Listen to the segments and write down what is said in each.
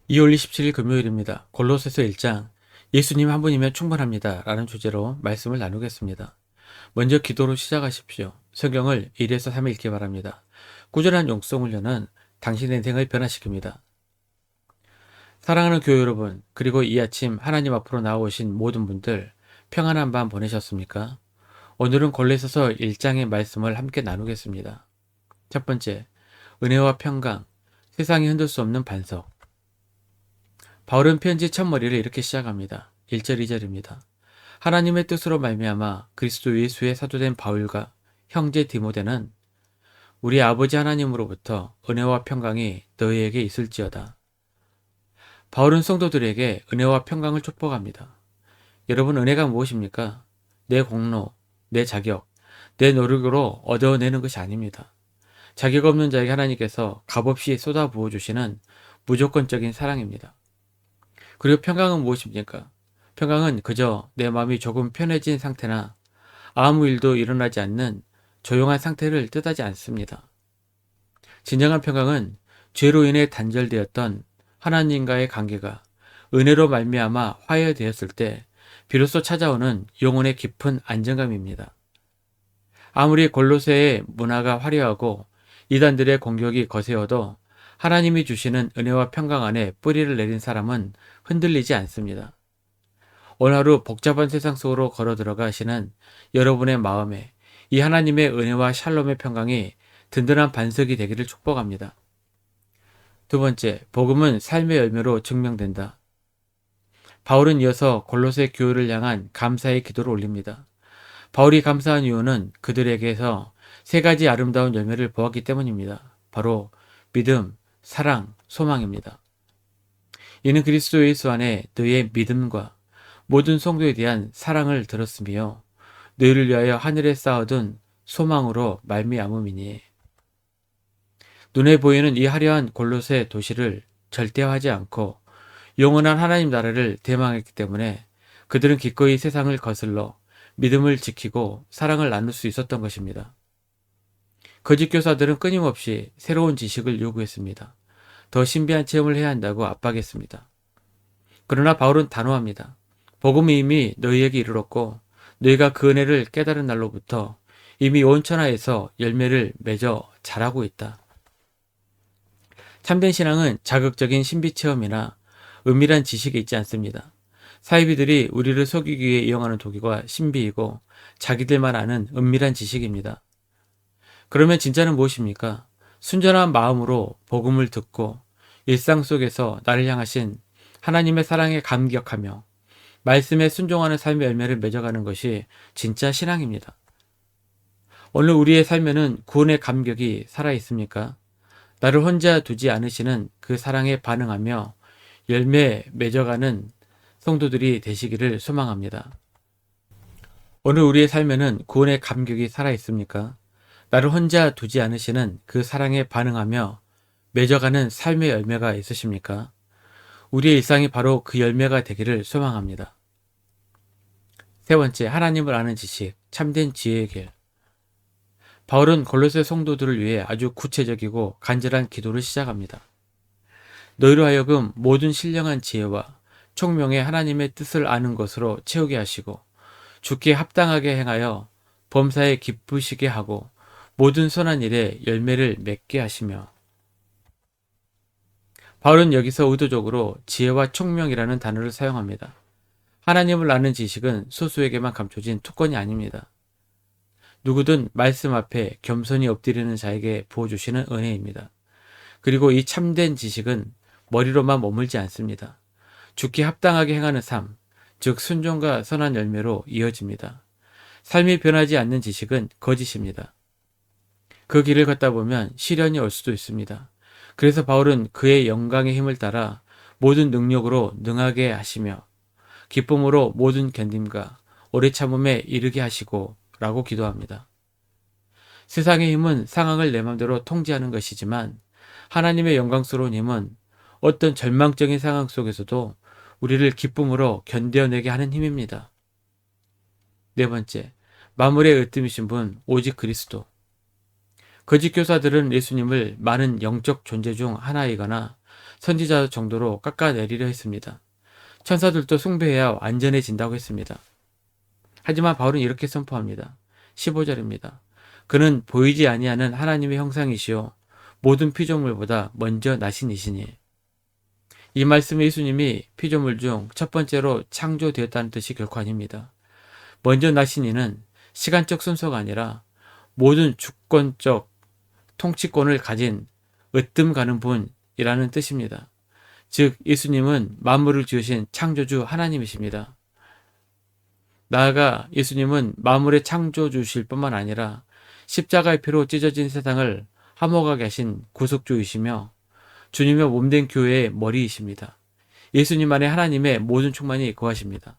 2월 27일 금요일입니다. 골로새서 1장 예수님 한 분이면 충분합니다 라는 주제로 말씀을 나누겠습니다. 먼저 기도로 시작하십시오. 성경을 1에서 3일 읽기 바랍니다. 꾸준한 용성 훈련은 당신의 인생을 변화시킵니다. 사랑하는 교회 여러분, 그리고 이 아침 하나님 앞으로 나오신 모든 분들 평안한 밤 보내셨습니까? 오늘은 골로새서 1장의 말씀을 함께 나누겠습니다. 첫 번째, 은혜와 평강, 세상이 흔들 수 없는 반석. 바울은 편지 첫머리를 이렇게 시작합니다. 1절 2절입니다. 하나님의 뜻으로 말미암아 그리스도 예수의 사도된 바울과 형제 디모데는 우리 아버지 하나님으로부터 은혜와 평강이 너희에게 있을지어다. 바울은 성도들에게 은혜와 평강을 축복합니다. 여러분, 은혜가 무엇입니까? 내 공로, 내 자격, 내 노력으로 얻어내는 것이 아닙니다. 자격 없는 자에게 하나님께서 값없이 쏟아부어 주시는 무조건적인 사랑입니다. 그리고 평강은 무엇입니까? 평강은 그저 내 마음이 조금 편해진 상태나 아무 일도 일어나지 않는 조용한 상태를 뜻하지 않습니다. 진정한 평강은 죄로 인해 단절되었던 하나님과의 관계가 은혜로 말미암아 화해되었을 때 비로소 찾아오는 영혼의 깊은 안정감입니다. 아무리 골로새의 문화가 화려하고 이단들의 공격이 거세어도 하나님이 주시는 은혜와 평강 안에 뿌리를 내린 사람은 흔들리지 않습니다. 오늘 하루 복잡한 세상 속으로 걸어 들어가시는 여러분의 마음에 이 하나님의 은혜와 샬롬의 평강이 든든한 반석이 되기를 축복합니다. 두 번째, 복음은 삶의 열매로 증명된다. 바울은 이어서 골로새 교회를 향한 감사의 기도를 올립니다. 바울이 감사한 이유는 그들에게서 세 가지 아름다운 열매를 보았기 때문입니다. 바로 믿음, 사랑, 소망입니다. 이는 그리스도 예수 안에 너희의 믿음과 모든 성도에 대한 사랑을 들었으며 너희를 위하여 하늘에 쌓아둔 소망으로 말미암음이니. 눈에 보이는 이 화려한 골로새 도시를 절대화하지 않고 영원한 하나님 나라를 대망했기 때문에 그들은 기꺼이 세상을 거슬러 믿음을 지키고 사랑을 나눌 수 있었던 것입니다. 거짓 교사들은 끊임없이 새로운 지식을 요구했습니다. 더 신비한 체험을 해야 한다고 압박했습니다. 그러나 바울은 단호합니다. 복음이 이미 너희에게 이르렀고 너희가 그 은혜를 깨달은 날로부터 이미 온 천하에서 열매를 맺어 자라고 있다. 참된 신앙은 자극적인 신비 체험이나 은밀한 지식이 있지 않습니다. 사이비들이 우리를 속이기 위해 이용하는 도구가 신비이고 자기들만 아는 은밀한 지식입니다. 그러면 진짜는 무엇입니까? 순전한 마음으로 복음을 듣고 일상 속에서 나를 향하신 하나님의 사랑에 감격하며 말씀에 순종하는 삶의 열매를 맺어가는 것이 진짜 신앙입니다. 오늘 우리의 삶에는 구원의 감격이 살아있습니까? 나를 혼자 두지 않으시는 그 사랑에 반응하며 열매 맺어가는 성도들이 되시기를 소망합니다. 오늘 우리의 삶에는 구원의 감격이 살아있습니까? 나를 혼자 두지 않으시는 그 사랑에 반응하며 맺어가는 삶의 열매가 있으십니까? 우리의 일상이 바로 그 열매가 되기를 소망합니다. 세 번째, 하나님을 아는 지식, 참된 지혜의 길. 바울은 골로새 성도들을 위해 아주 구체적이고 간절한 기도를 시작합니다. 너희로 하여금 모든 신령한 지혜와 총명의 하나님의 뜻을 아는 것으로 채우게 하시고 주께 합당하게 행하여 범사에 기쁘시게 하고 모든 선한 일에 열매를 맺게 하시며. 바울은 여기서 의도적으로 지혜와 총명이라는 단어를 사용합니다. 하나님을 아는 지식은 소수에게만 감춰진 특권이 아닙니다. 누구든 말씀 앞에 겸손히 엎드리는 자에게 부어주시는 은혜입니다. 그리고 이 참된 지식은 머리로만 머물지 않습니다. 주께 합당하게 행하는 삶, 즉 순종과 선한 열매로 이어집니다. 삶이 변하지 않는 지식은 거짓입니다. 그 길을 걷다 보면 시련이 올 수도 있습니다. 그래서 바울은 그의 영광의 힘을 따라 모든 능력으로 능하게 하시며 기쁨으로 모든 견딤과 오래 참음에 이르게 하시고 라고 기도합니다. 세상의 힘은 상황을 내 맘대로 통제하는 것이지만 하나님의 영광스러운 힘은 어떤 절망적인 상황 속에서도 우리를 기쁨으로 견뎌내게 하는 힘입니다. 네 번째, 만물의 으뜸이신 분 오직 그리스도. 거짓 교사들은 예수님을 많은 영적 존재 중 하나이거나 선지자 정도로 깎아내리려 했습니다. 천사들도 숭배해야 완전해진다고 했습니다. 하지만 바울은 이렇게 선포합니다. 15절입니다. 그는 보이지 아니하는 하나님의 형상이시요 모든 피조물보다 먼저 나신 이시니. 이 말씀은 예수님이 피조물 중 첫 번째로 창조되었다는 뜻이 결코 아닙니다. 먼저 나신 이는 시간적 순서가 아니라 모든 주권적 통치권을 가진 으뜸 가는 분이라는 뜻입니다. 즉 예수님은 만물을 지으신 창조주 하나님이십니다. 나아가 예수님은 만물의 창조주실 뿐만 아니라 십자가의 피로 찢어진 세상을 화목하게 하신 구속주이시며 주님의 몸된 교회의 머리이십니다. 예수님 안에 하나님의 모든 충만이 거하십니다.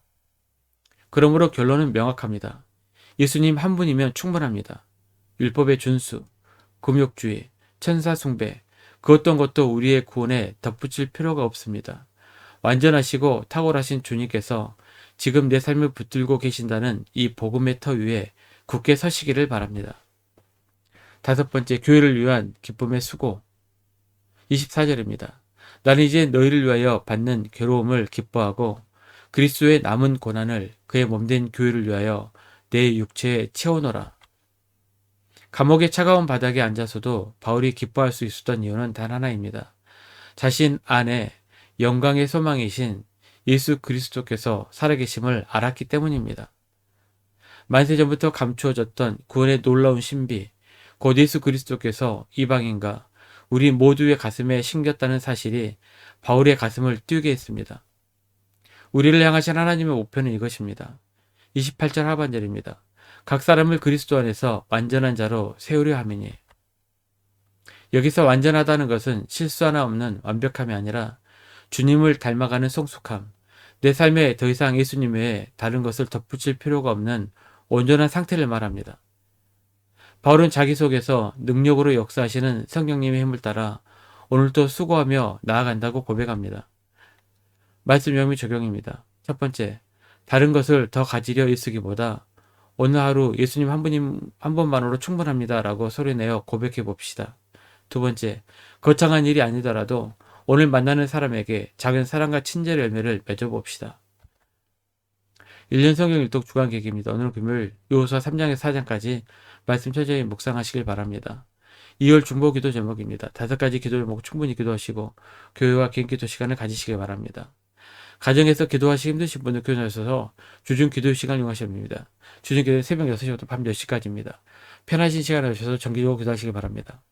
그러므로 결론은 명확합니다. 예수님 한 분이면 충분합니다. 율법의 준수, 금욕주의, 천사 숭배, 그 어떤 것도 우리의 구원에 덧붙일 필요가 없습니다. 완전하시고 탁월하신 주님께서 지금 내 삶을 붙들고 계신다는 이 복음의 터 위에 굳게 서시기를 바랍니다. 다섯 번째, 교회를 위한 기쁨의 수고. 24절입니다. 나는 이제 너희를 위하여 받는 괴로움을 기뻐하고 그리스도의 남은 고난을 그의 몸된 교회를 위하여 내 육체에 채우노라. 감옥의 차가운 바닥에 앉아서도 바울이 기뻐할 수 있었던 이유는 단 하나입니다. 자신 안에 영광의 소망이신 예수 그리스도께서 살아계심을 알았기 때문입니다. 만세전부터 감추어졌던 구원의 놀라운 신비, 곧 예수 그리스도께서 이방인과 우리 모두의 가슴에 심겼다는 사실이 바울의 가슴을 뛰게 했습니다. 우리를 향하신 하나님의 목표는 이것입니다. 28절 하반절입니다. 각 사람을 그리스도 안에서 완전한 자로 세우려 함이니. 여기서 완전하다는 것은 실수 하나 없는 완벽함이 아니라 주님을 닮아가는 성숙함, 내 삶에 더 이상 예수님 외에 다른 것을 덧붙일 필요가 없는 온전한 상태를 말합니다. 바울은 자기 속에서 능력으로 역사하시는 성령님의 힘을 따라 오늘도 수고하며 나아간다고 고백합니다. 말씀 명의 적용입니다. 첫 번째, 다른 것을 더 가지려 애쓰기보다 오늘 하루 예수님 한 분만으로 충분합니다 라고 소리내어 고백해 봅시다. 두 번째, 거창한 일이 아니더라도 오늘 만나는 사람에게 작은 사랑과 친절의 열매를 맺어봅시다. 1년 성경 일독 주간 계기입니다. 오늘은 금요일 요호수아 3장에서 4장까지 말씀 철저히 묵상하시길 바랍니다. 2월 중보 기도 제목입니다. 5가지 기도 제목 충분히 기도하시고 교회와 개인 기도 시간을 가지시길 바랍니다. 가정에서 기도하시기 힘드신 분들 교회 나서서 주중 기도 시간을 이용하시면 됩니다. 주중 기도는 새벽 6시부터 밤 10시까지입니다. 편하신 시간을 주셔서 정기적으로 기도하시기 바랍니다.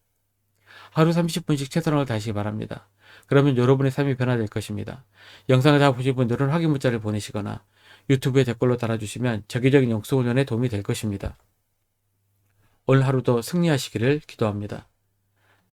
하루 30분씩 최선을 다하시기 바랍니다. 그러면 여러분의 삶이 변화될 것입니다. 영상을 다 보신 분들은 확인 문자를 보내시거나 유튜브에 댓글로 달아주시면 적기적인 영성훈련에 도움이 될 것입니다. 오늘 하루도 승리하시기를 기도합니다.